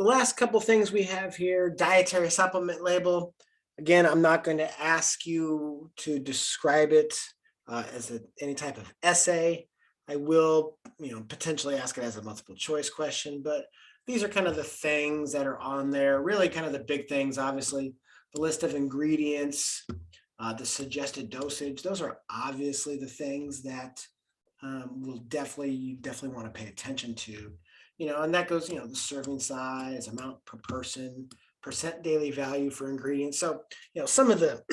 The last couple things we have here, dietary supplement label. Again, I'm not going to ask you to describe it as any type of essay. I will, potentially ask it as a multiple choice question, but these are kind of the things that are on there. Really, kind of the big things. Obviously, the list of ingredients, the suggested dosage. Those are obviously the things that you definitely want to pay attention to. And that goes, the serving size, amount per person, percent daily value for ingredients. So, some of the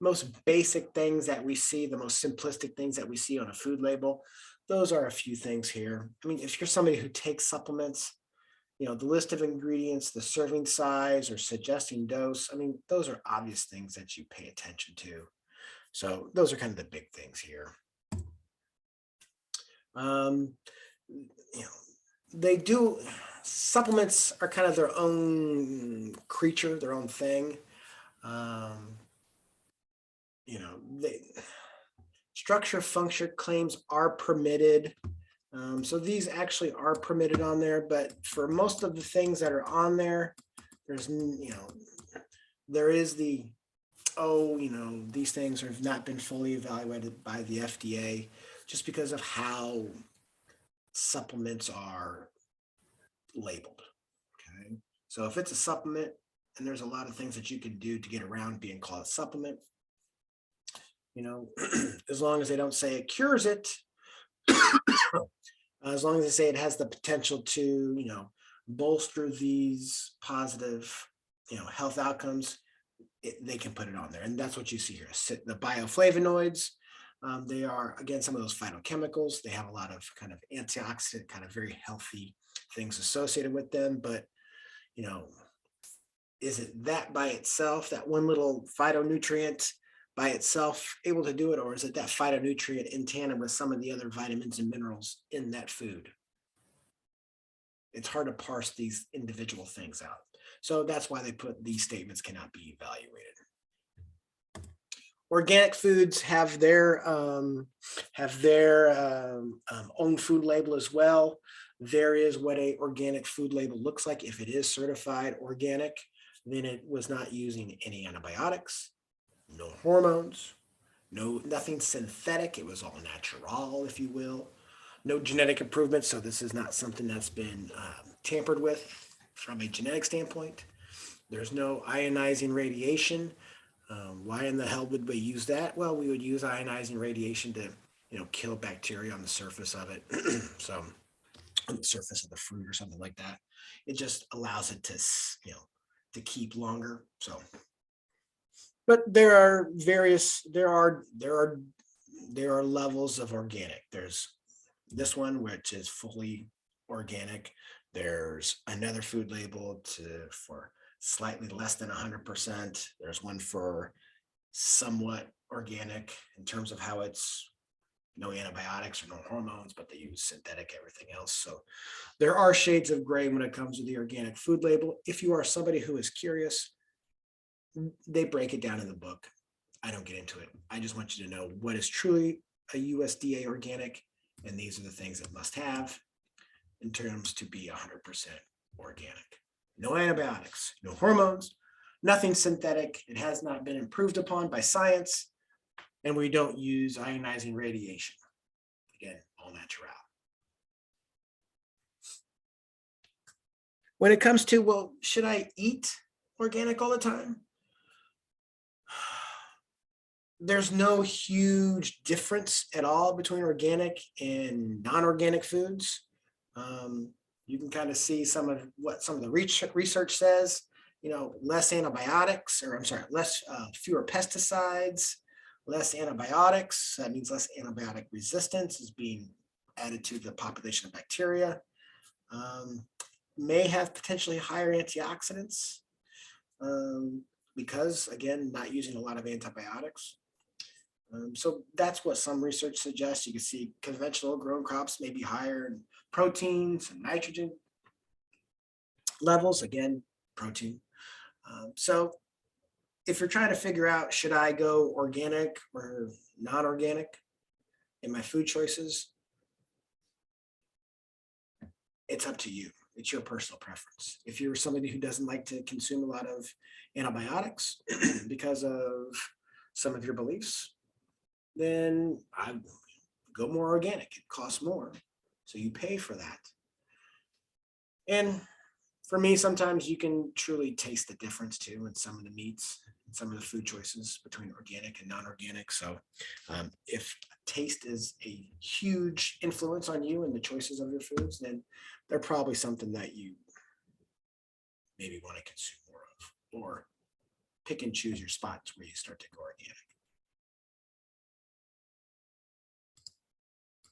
most basic things that we see, the most simplistic things that we see on a food label, those are a few things here. I mean, if you're somebody who takes supplements, the list of ingredients, the serving size or suggesting dose, I mean, those are obvious things that you pay attention to. So those are kind of the big things here. They do, supplements are kind of their own creature, their own thing. They structure function claims are permitted. So these actually are permitted on there, but for most of the things that are on there, there's, there is the, these things have not been fully evaluated by the FDA just because of how supplements are labeled. Okay. So if it's a supplement, and there's a lot of things that you can do to get around being called a supplement, as long as they don't say it cures it, as long as they say it has the potential to, bolster these positive, health outcomes, they can put it on there. And that's what you see here. The bioflavonoids, they are, again, some of those phytochemicals. They have a lot of kind of antioxidant, kind of very healthy things associated with them. But, is it that by itself, that one little phytonutrient by itself able to do it? Or is it that phytonutrient in tandem with some of the other vitamins and minerals in that food? It's hard to parse these individual things out. So that's why they put these statements cannot be evaluated. Organic foods have their own food label as well. There is what a organic food label looks like. If it is certified organic, then it was not using any antibiotics, no hormones, nothing synthetic. It was all natural, if you will. No genetic improvements. So this is not something that's been tampered with from a genetic standpoint. There's no ionizing radiation. Why in the hell would we use that? Well, we would use ionizing radiation to, kill bacteria on the surface of it. So on the surface of the fruit or something like that. It just allows it to, to keep longer. So, but there are levels of organic. There's this one, which is fully organic. There's another food label for slightly less than 100%. There's one for somewhat organic in terms of how it's no antibiotics or no hormones, but they use synthetic everything else. So there are shades of gray when it comes to the organic food label. If you are somebody who is curious, they break it down in the book. I don't get into it. I just want you to know what is truly a USDA organic, and these are the things it must have in terms to be 100% organic. No antibiotics, no hormones, nothing synthetic. It has not been improved upon by science, and we don't use ionizing radiation. Again, all natural. When it comes to, well, should I eat organic all the time? There's no huge difference at all between organic and non-organic foods. You can kind of see some of the research says, less antibiotics, or fewer pesticides, less antibiotics. That means less antibiotic resistance is being added to the population of bacteria. May have potentially higher antioxidants because, again, not using a lot of antibiotics. So that's what some research suggests. You can see conventional grown crops may be higher in proteins and nitrogen levels, again, protein. So if you're trying to figure out, should I go organic or non-organic in my food choices, it's up to you. It's your personal preference. If you're somebody who doesn't like to consume a lot of antibiotics because of some of your beliefs, then I go more organic. It costs more, so you pay for that. And for me, sometimes you can truly taste the difference too in some of the meats and some of the food choices between organic and non-organic. So if taste is a huge influence on you and the choices of your foods, then they're probably something that you maybe want to consume more of, or pick and choose your spots where you start to go organic.